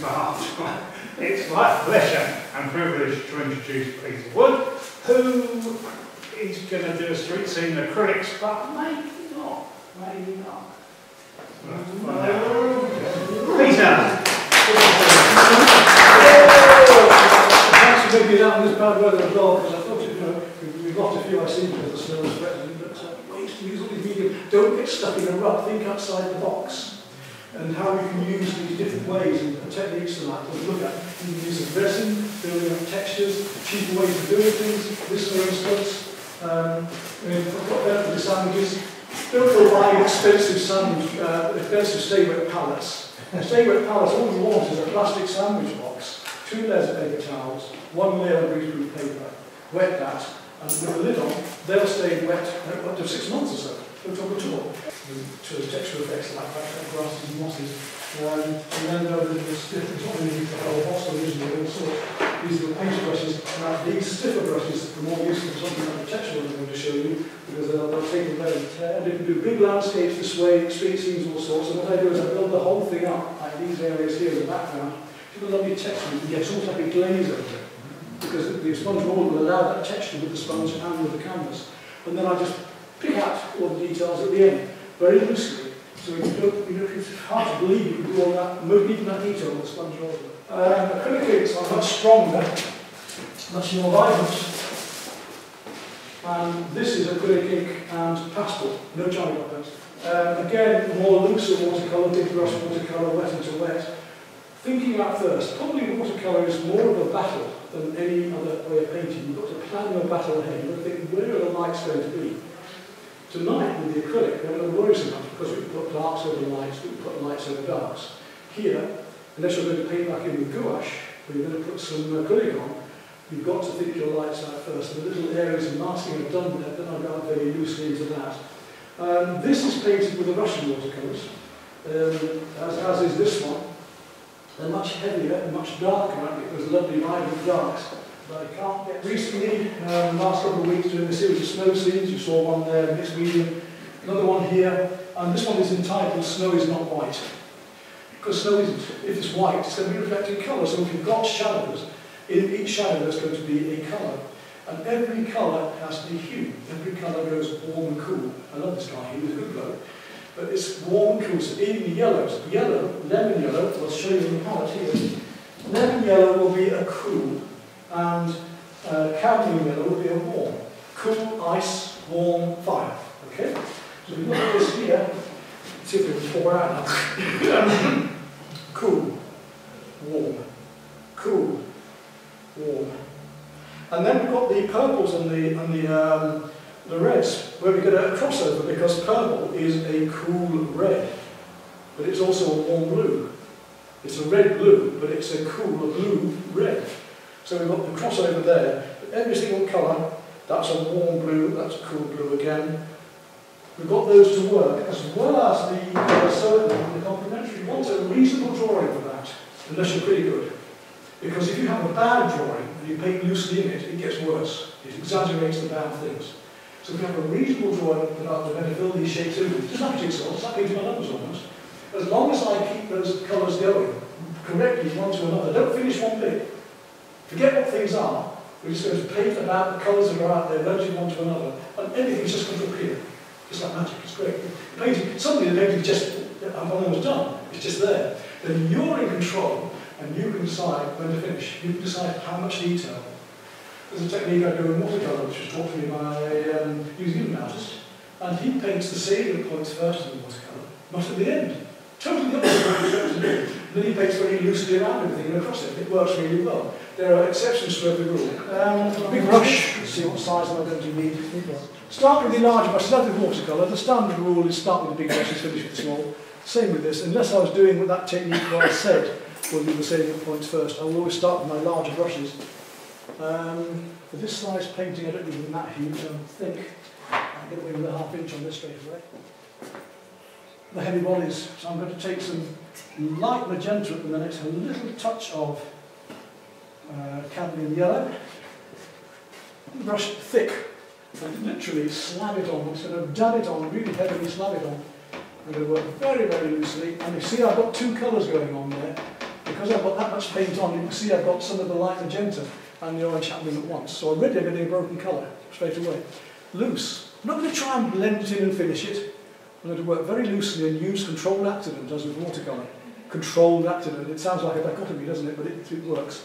part. It's my pleasure and privilege to introduce Peter Wood, who is going to do a street scene acrylics, but maybe not. Maybe not. Peter! Thanks for making it out in this bad weather as well, because I thought, we've got a few I see because the snow is threatening, but ways to use all these medium. Don't get stuck in a rut, think outside the box. And how you can use these different ways and techniques to that. We'll look at you can use of resin, building up textures, cheaper ways of doing things. This, for instance, I've got there for the sandwiches. Don't go buying expensive stay wet pallets. Stay wet pallets, all you want is a plastic sandwich box, 2 layers of paper towels, 1 layer of greaseproof paper. Wet that, and with the lid on, they'll stay wet up to 6 months or so. No trouble at all. To the texture effects like that, grasses and mosses. And then there's different, not really the whole hostel usually, all sorts. These are the painter brushes. Now, these stiffer brushes are more useful for something like the texture I'm going to show you, because they'll take a very tear. And you can do big landscapes this way, street scenes, all sorts. And what I do is I build the whole thing up, like these areas here in the background. Give a lovely texture, you can get almost like a glaze over it. Because the sponge mold will allow that texture with the sponge and with the canvas. And then I just pick out all the details at the end, very loosely. So it's hard to believe you can do all that, even that detail with the sponge roller. Acrylic inks are much stronger, much more vibrant. And this is acrylic ink and pastel, no China pencil. Again, more looser watercolour, big brush watercolour, wet into wet. Thinking out first, probably watercolour is more of a battle than any other way of painting. You've got to plan your battle ahead. You've got to think, where are the lights going to be? Tonight, with the acrylic, we're not worry so much because we can put darks over lights, we can put lights over darks. Here, unless you're going to paint back in with gouache, or you're going to put some acrylic on, you've got to think your lights out first. The little areas of masking are done there, then I'll go very loosely into that. This is painted with the Russian watercolours, as is this one. They're much heavier and much darker, right? Because lovely vibrant darks. But I can't get recently, the last couple of weeks doing a series of snow scenes, you saw one there, mixed medium, another one here, and this one is entitled Snow is Not White. Because snow isn't, if it's white, it's going to be reflecting colour, so if you've got shadows, in each shadow there's going to be a colour. And every colour has to be hue, every colour goes warm and cool. I love this guy, he was a good bloke. But it's warm and cool, so even the yellows, yellow, lemon yellow, I'll show you in the palette here. Lemon yellow will be a cool, and cadmium yellow will be a warm. Cool, ice, warm, fire. Okay? So if you look at this here, let's see if we can pour out now. Cool, warm, cool, warm. And then we've got the purples and the reds, where we get a crossover, because purple is a cool red, but it's also a warm blue. It's a red blue, but it's a cool blue red. So we've got the crossover there. But every single colour, that's a warm blue, that's a cool blue again. We've got those to work, as well as the circle and the complementary. You want a reasonable drawing for that, unless you're pretty good. Because if you have a bad drawing and you paint loosely in it, it gets worse. It exaggerates the bad things. So if you have a reasonable drawing without the to fill these shapes in, just like jigsaw, it's like painting my numbers almost. As long as I keep those colours going correctly one to another, don't finish one bit. Forget what things are, we're just going to paint about the colours that are out there, merging one to another, and everything's just going to appear. It's like magic, it's great. Painting, suddenly the painting just, I'm almost done, it's just there. Then you're in control, and you can decide when to finish. You can decide how much detail. There's a technique I do in watercolour, which was taught to me by a New Zealand artist, and he paints the salient points first in the watercolour, not at the end. Totally the opposite of what he's supposed to do. And then he paints very loosely around everything and across it. It works really well. There are exceptions to every rule. Big brush, let's see what size am I going to need. Start with the large brush, start with watercolour. The standard rule is start with the big brushes, finish with the small. Same with this, unless I was doing with that technique where I said we'll do the salient points first. I will always start with my larger brushes. For this size painting, I don't need them that huge, I think I'll get away with a ½ inch on this straight away. The heavy bodies, so I'm going to take some light magenta at the minute, a little touch of cadmium yellow, brush thick, and literally slab it on. I'm just going to dab it on, really heavily slab it on. I'm going to work very, very loosely, and you see I've got two colours going on there, because because I've got that much paint on, you can see I've got some of the light magenta and the orange happening at once. So already I'm getting a broken colour straight away. Loose. I'm not going to try and blend it in and finish it. I'm going to work very loosely and use controlled accident as with watercolour. Controlled accident. It sounds like a dichotomy, doesn't it? But it works.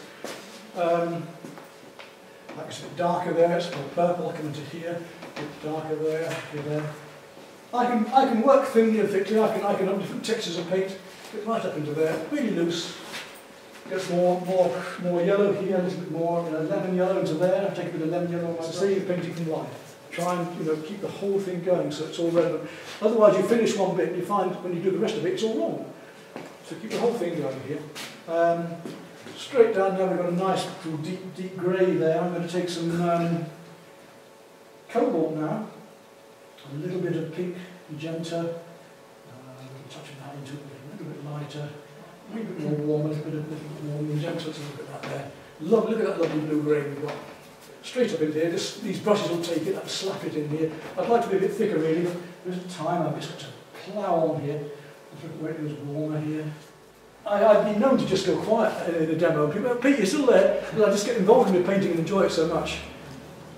Like it's a bit darker there, it's more purple, I come into here, a bit darker there, there. I can work thinly and thickly, I can have different textures of paint, get right up into there, really loose. Gets more yellow here, a little bit more lemon yellow into there, take a bit of lemon yellow on my save painting from life. Try and keep the whole thing going so it's all relevant. Otherwise you finish one bit and you find when you do the rest of it it's all wrong. So keep the whole thing going here. Straight down now we've got a nice deep grey there. I'm going to take some cobalt now, a little bit of pink, magenta, a touch of that into it, a little bit lighter, a little bit more warm, a little bit more magenta, let's look at that there. Look at that lovely blue grey we've got. Straight up in here, these brushes will take it, I'll slap it in here. I'd like to be a bit thicker really, but there's a time I've just got to plough on here. Where it goes warmer here. I'd be known to just go quiet in a demo. People go, Pete, you're still there. But I just get involved in the painting and enjoy it so much.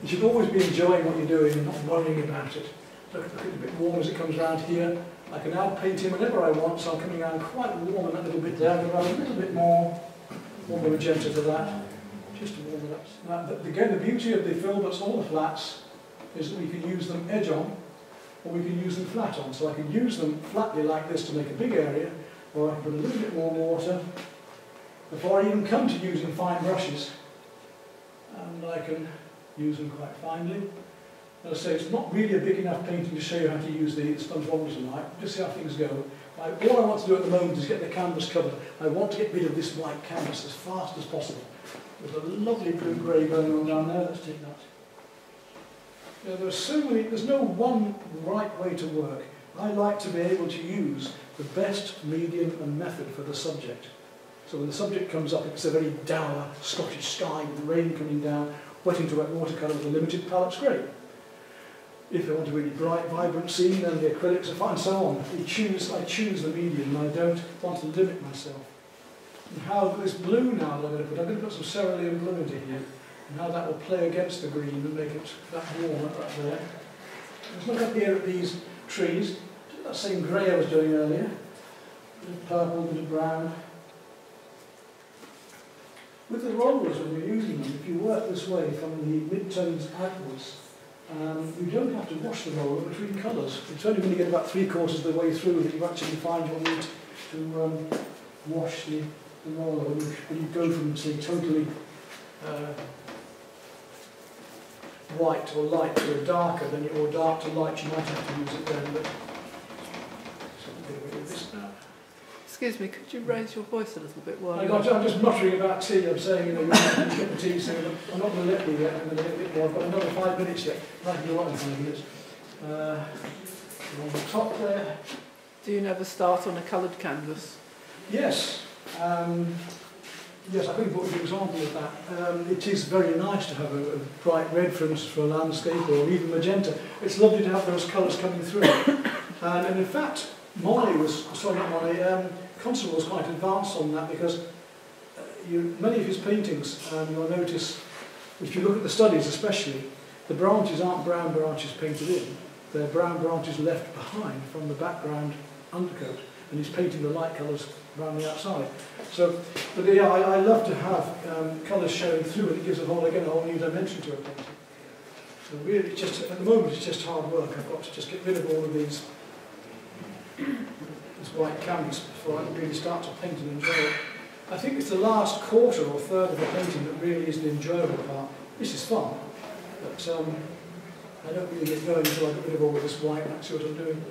You should always be enjoying what you're doing and not worrying about it. Look at it a bit warm as it comes around here. I can add paint in whenever I want, so I'm coming around quite warm in that little bit there. I'll add a little bit more magenta to that. Just to warm it up. Now, again, the beauty of the Filberts, all the flats, is that we can use them edge on, or we can use them flat on. So I can use them flatly like this to make a big area, or I can put a little bit more water before I even come to using fine brushes. And I can use them quite finely. As I say, it's not really a big enough painting to show you how to use the sponge bobbles tonight, just see how things go. All I want to do at the moment is get the canvas covered. I want to get rid of this white canvas as fast as possible. There's a lovely blue-grey going on down there, let's take that. There's no one right way to work. I like to be able to use the best medium and method for the subject. So when the subject comes up, it's a very dour Scottish sky with the rain coming down, wet into wet watercolour with a limited palette's great. If I want a really bright, vibrant scene, then the acrylics are fine, and so on. I choose the medium, and I don't want to limit myself. And how this blue now that I'm going to put some cerulean blue into here, and how that will play against the green and make it that warm right there. Let's look up here at these trees. That same grey I was doing earlier. A bit of purple, a bit of brown. With the rollers, when you're using them, if you work this way from the mid-tones outwards, you don't have to wash the roller between colours. It's only when you get about 3/4 of the way through that you actually find you'll need to wash the roller. When you go from, say, totally white or light to a darker, or dark to light, you might have to use it then. But so I'm going to get this now. Excuse me, could you raise your voice a little bit while I'm just muttering about tea. I'm saying, you're going to get the tea, so I'm not going to let you yet. I'm going to get a bit more. I've got another 5 minutes yet. I can do a lot in 5 minutes. On the top there. Do you never start on a coloured canvas? Yes. Yes, I think what would be an example of that. It is very nice to have a bright red, for instance, for a landscape, or even magenta. It's lovely to have those colours coming through. And in fact, Constable was quite advanced on that, because many of his paintings, you'll notice, if you look at the studies especially, the branches aren't brown branches painted in. They're brown branches left behind from the background undercoat, and he's painting the light colours around the outside. So, but yeah, I love to have colours showing through, and it gives a whole new dimension to a painting. So really, at the moment, it's just hard work. I've got to just get rid of all of this white canvas before I can really start to paint and enjoy it. I think it's the last quarter or third of the painting that really is the enjoyable part. This is fun, but I don't really get going until I get rid of all of this white and that's what I'm doing.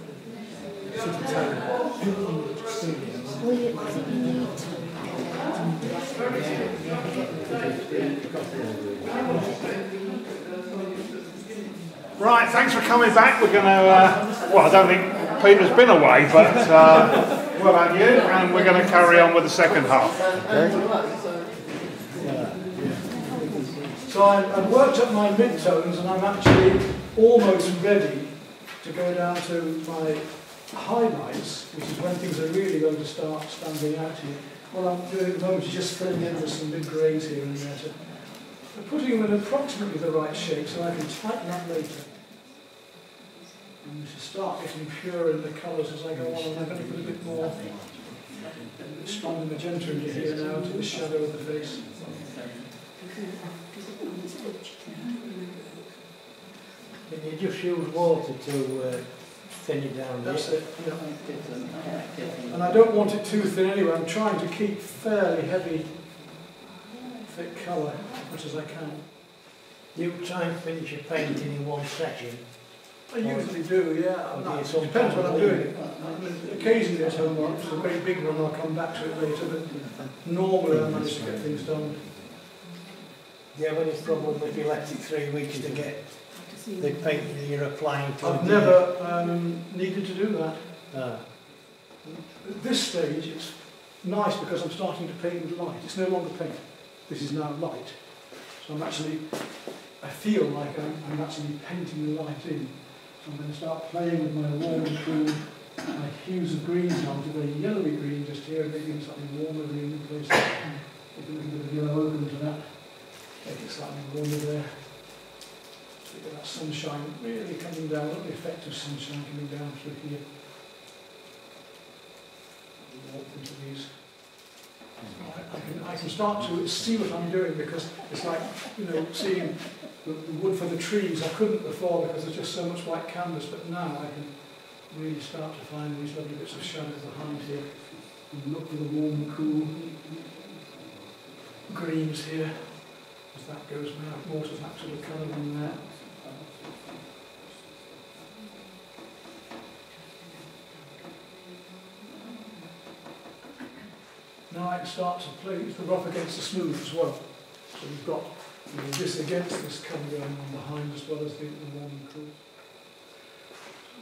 Right, thanks for coming back. We're going to, well, I don't think Peter's been away, but what about you? And we're going to carry on with the second half. Okay. So I've worked up my mid-tones, and I'm actually almost ready to go down to my highlights, which is when things are really going to start standing out here. what I'm doing at the moment is just filling in with some big greys here and there. I'm putting them in approximately the right shape so I can tighten up later. And to start getting pure in the colours as I go on, and I'm going to put a bit more stronger magenta into here now to the shadow of the face. And you just use water to thin it down. That's it. Yeah. And I don't want it too thin anyway. I'm trying to keep fairly heavy, thick colour as much as I can. You try and finish your painting in one session. I usually do, yeah. It Depends what I'm doing. I mean, occasionally at home, if it's a very big one, I'll come back to it later, but normally I manage to get things done. Do you have any problem if you left it 3 weeks to get the paint that you're applying to I've never needed to do that. Ah. At this stage, it's nice because I'm starting to paint with light. It's no longer paint. This is now light. So I feel like I'm actually painting the light in. So I'm going to start playing with my warm and cool, my hues of greens now. It's a very yellowy green just here, and maybe slightly warmer green in place. Take a little bit of yellow over into that. Make it slightly warmer there. Look at that sunshine really coming down, not the effect of sunshine coming down through here. Warmth into these. I can start to see what I'm doing because it's like, you know, seeing the wood for the trees. I couldn't before because there's just so much white canvas, but now I can really start to find these lovely bits of shadow behind here. And look for the warm and cool greens here. As that goes now, more to that sort of colour than there. Now I can start to play the rough against the smooth as well. So we've got this against this colour going on behind as well as the warm and cool.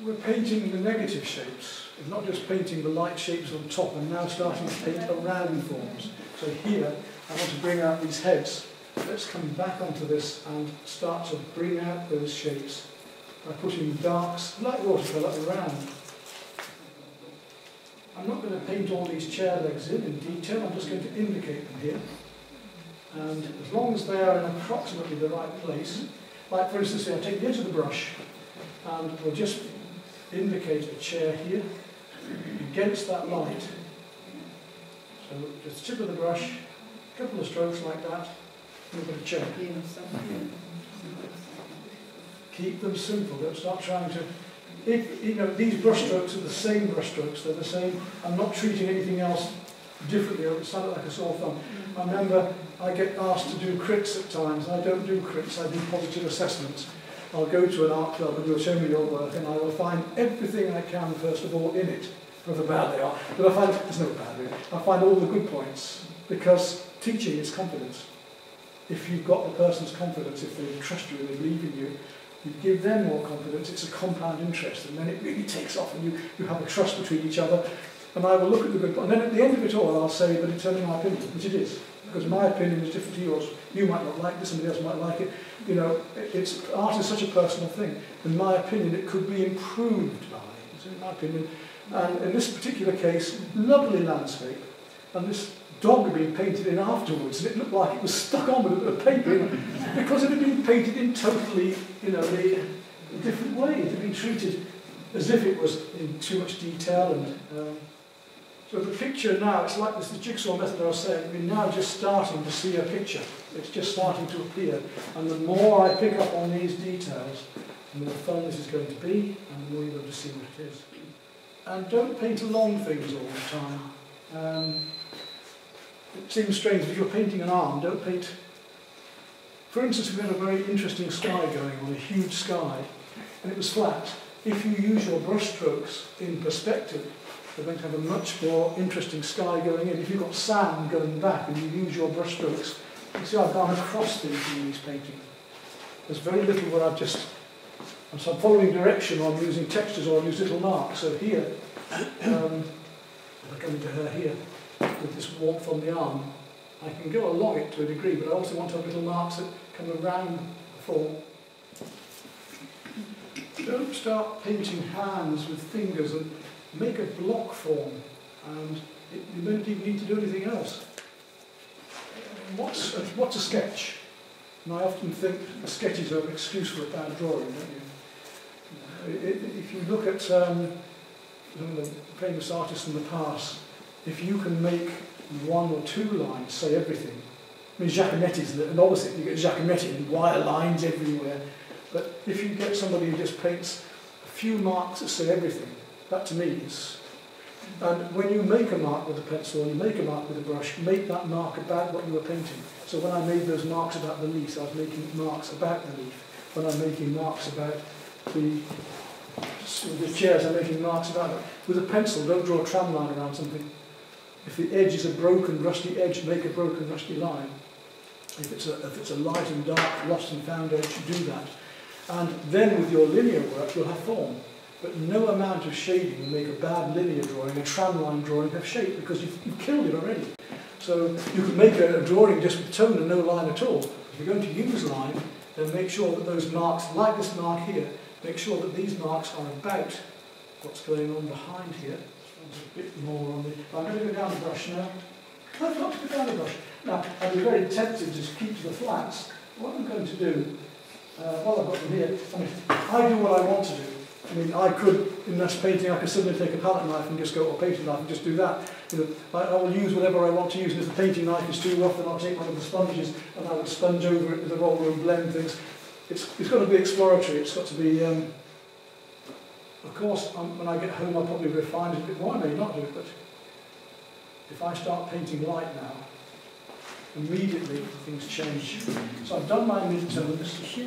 We're painting the negative shapes. We're not just painting the light shapes on top, I'm now starting to paint around forms. So here I want to bring out these heads. Let's come back onto this and start to bring out those shapes by putting darks, like watercolour, around. I'm not going to paint all these chair legs in detail, I'm just going to indicate them here. And as long as they are in approximately the right place, like for instance, I'll take the edge of the brush and we'll just indicate a chair here against that light. So just tip of the brush, a couple of strokes like that, and a bit of chair. Keep them simple, don't start trying to... If, you know, these brush strokes are the same brush strokes, they're the same. I'm not treating anything else differently, or it sounded like a sore thumb. I remember I get asked to do crits at times, and I don't do crits, I do positive assessments. I'll go to an art club and you'll show me your work, and I will find everything I can, first of all, in it, however bad they are. But I find, there's no bad in it, I find all the good points, because teaching is confidence. If you've got the person's confidence, if they trust you and they believe in you, you give them more confidence, it's a compound interest, and then it really takes off, and you have a trust between each other. And I will look at the good, and then at the end of it all, I'll say, but it's only my opinion, which it is, because my opinion is different to yours. You might not like this, somebody else might like it. You know, art is such a personal thing. In my opinion, it could be improved by, it's in my opinion. And in this particular case, lovely landscape, and this dog had been painted in afterwards, and it looked like it was stuck on with a bit of paper, you know, because it had been painted in totally, you know, a different way. It had been treated as if it was in too much detail, and so the picture now, it's like this, the jigsaw method I was saying, we're now just starting to see a picture. It's just starting to appear, and the more I pick up on these details, the more fun this is going to be, and the more you're going to see what it is. And don't paint along things all the time. It seems strange, if you're painting an arm, don't paint... For instance, we had a very interesting sky going on, a huge sky, and it was flat. If you use your brush strokes in perspective, you're going to have a much more interesting sky going in. If you've got sand going back and you use your brush strokes, you see I've gone across things in these paintings. There's very little where I'm following direction, or I'm using textures, or I use little marks. So here, I'm coming to her here, with this warmth on the arm, I can go along it to a degree, but I also want to have little marks that come around the form. Don't start painting hands with fingers and make a block form and you don't even need to do anything else. What's a sketch? And I often think sketches are an excuse for a bad drawing, don't you? If you look at some of the famous artists in the past, if you can make one or two lines say everything. I mean, Giacometti's an opposite. You get Giacometti and wire lines everywhere. But if you get somebody who just paints a few marks that say everything, that to me is... And when you make a mark with a pencil, you make a mark with a brush, make that mark about what you were painting. So when I made those marks about the leaf, I was making marks about the leaf. When I'm making marks about the chairs, I'm making marks about it. With a pencil, don't draw a tram line around something. If the edge is a broken, rusty edge, make a broken, rusty line. If it's a light and dark, lost and found edge, do that. And then with your linear work, you'll have form. But no amount of shading will make a bad linear drawing, a tram line drawing, have shape, because you've killed it already. So you can make a drawing just with tone and no line at all. If you're going to use line, then make sure that those marks, like this mark here, make sure that these marks are about what's going on behind here. A bit more on the... I'm going to go down the brush now. I've got to go down the brush. Now, I'd be very tempted to just keep to the flats. What I'm going to do, while I've got them here, I do what I want to do. I mean, I could, in this painting, I could suddenly take a palette knife and just go, or painting knife and just do that. You know, I will use whatever I want to use, and if the painting knife is too rough, then I'll take one of the sponges and I will sponge over it with a roller and blend things. It's got to be exploratory, it's got to be... of course, when I get home, I'll probably refine it a bit more. I may not do it, but if I start painting light now, immediately things change. So I've done my midtones,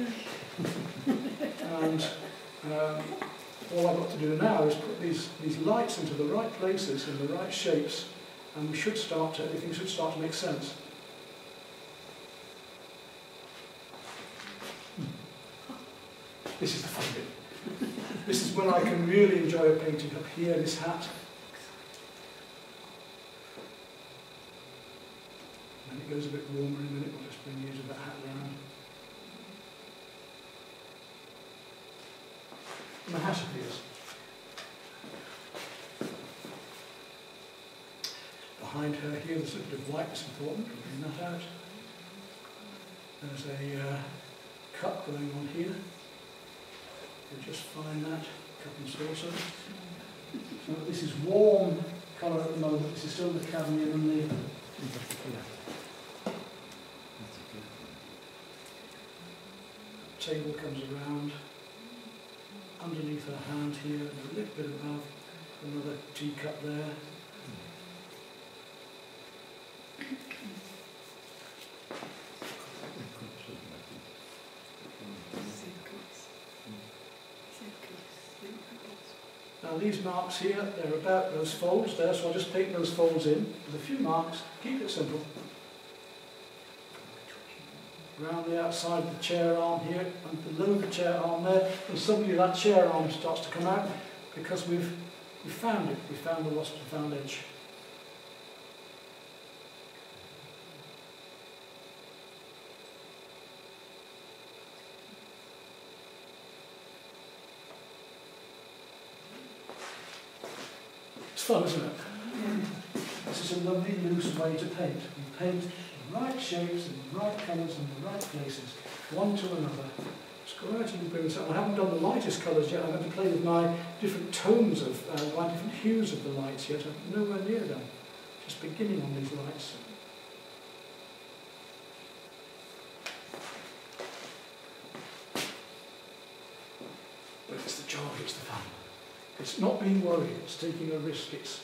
and all I've got to do now is put these lights into the right places, in the right shapes, and everything should start to make sense. This is the fun bit. This is when I can really enjoy a painting. Up here, this hat. And it goes a bit warmer in a minute, we'll just bring you to that hat round. And the hat appears. Behind her here, there's a bit of white's important, we'll bring that out. There's a cut going on here. You'll just find that, cup and saucer. So this is warm colour at the moment, this is still the cadmium and the... Table comes around, underneath her hand here, a little bit above, another teacup there. Now these marks here, they're about those folds there, so I'll just paint those folds in with a few marks, keep it simple. Around the outside of the chair arm here, and below the chair arm there, and suddenly that chair arm starts to come out because we've found it, we found the lost and found edge. It's fun, isn't it? This is a lovely loose way to paint. We paint the right shapes and the right colours and the right places, one to another. Just gradually bring this up. I haven't done the lightest colours yet. I'm going to play with my different tones of, my different hues of the lights yet. I'm nowhere near them. Just beginning on these lights. But it's the joy, it's the fun. It's not being worried, it's taking a risk, it's...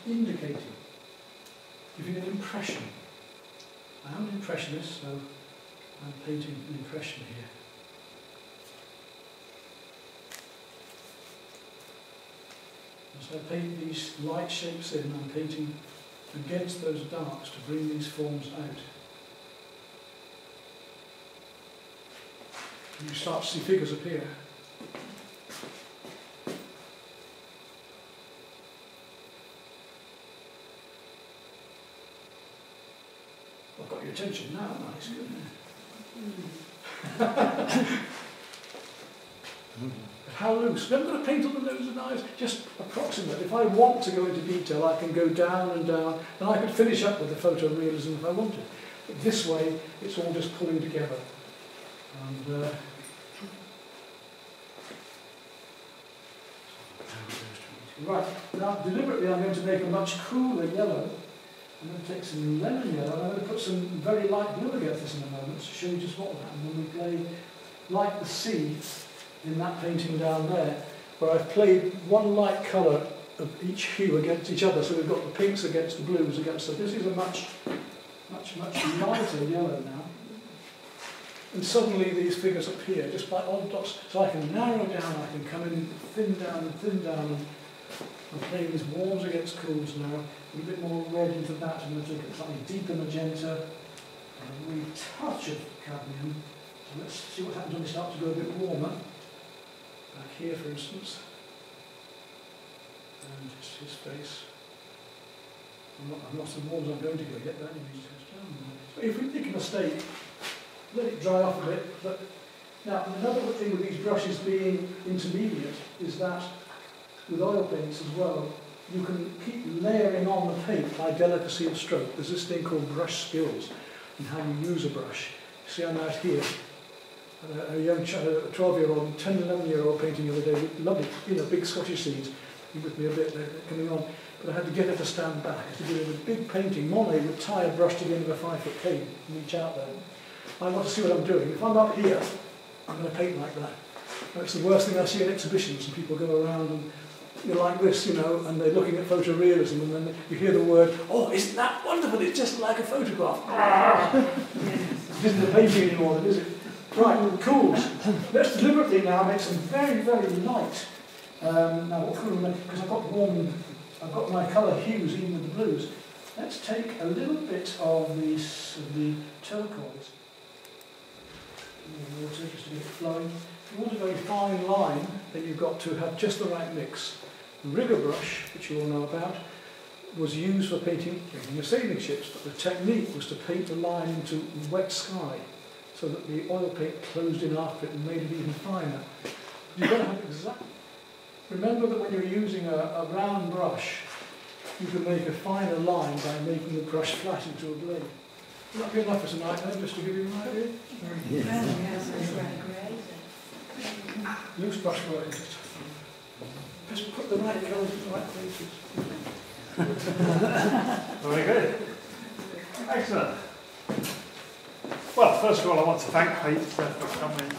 indicating, giving an impression. I am an impressionist, so I'm painting an impression here. As I paint these light shapes in, I'm painting against those darks to bring these forms out. And you start to see figures appear. I've got your attention now, nice, good. How loose? Never going to paint on the nose and eyes, just approximate. If I want to go into detail, I can go down and down, and I could finish up with the photorealism if I wanted. But this way, it's all just pulling together. And, right, now deliberately I'm going to make a much cooler yellow. I'm going to take some lemon yellow, and I'm going to put some very light blue against this in a moment to show you just what will happen when we play like the sea in that painting down there, where I've played one light colour of each hue against each other, so we've got the pinks against the blues against the... This is a much lighter yellow now. And suddenly these figures appear, just like odd dots, so I can narrow down, I can come in thin down, and I'm playing these warms against cools now, a bit more red into that, I'm going to take a slightly deeper magenta, and a wee touch of cadmium. So let's see what happens when we start to go a bit warmer. Back here, for instance, and just his face. I'm not as warm as I'm going to go yet, but anyway, so if we make a mistake, let it dry off a bit. But now, another thing with these brushes being intermediate is that with oil paints as well, you can keep layering on the paint by delicacy of stroke. There's this thing called brush skills and how you use a brush. See, I'm out here. A young 12-year-old, 10 and 11-year-old painting the other day with lovely, big Scottish scenes. He with me a bit, they're coming on. But I had to get her to stand back. To do a big painting, Monet would tie a brush to the end of a 5-foot cane and reach out there. I want to see what I'm doing. If I'm up here, I'm going to paint like that. That's the worst thing I see in exhibitions, and people go around and you're like this, and they're looking at photorealism, and then you hear the word, "Oh, isn't that wonderful? It's just like a photograph." It isn't a painting anymore, then, is it? Right, cool. Let's deliberately now make some very, very light. Now, what can we make? Because I've got my colour hues even with the blues. Let's take a little bit of the turquoise. Water just to get it flowing. If you want a very fine line, then you've got to have just the right mix. The rigger brush, which you all know about, was used for painting your sailing ships, but the technique was to paint the line into wet sky, so that the oil paint closed in after it and made it even finer. You've got to have exact. Remember that when you're using a round brush, you can make a finer line by making the brush flat into a blade. Would that be enough for tonight, then, just to give you an idea? Yes, that's great. Loose brush work. Just put the right colours in the right places. Very good. Excellent. Well, first of all, I want to thank Pete for coming.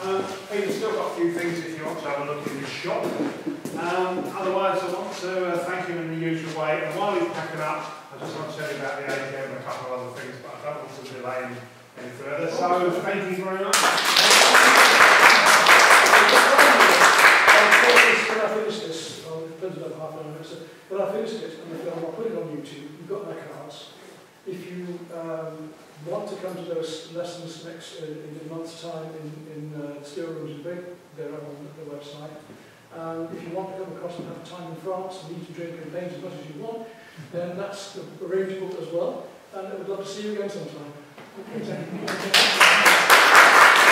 Pete's still got a few things if you want to have a look in his shop. Otherwise, I want to thank him in the usual way. And while he's packing up, I just want to tell you about the AGM and a couple of other things, but I don't want to delay him any further. So, thank you very much. When I finish this, I'll put it up half an hour. So when I finish it, I'll put it on YouTube. You've got my cards. If you want to come to those lessons next in a month's time in Steel Rooms in Big, they're on the website. If you want to come across and have time in France and eat and drink and paint as much as you want, then that's arrangeable as well. And I would love to see you again sometime. Okay, thank you.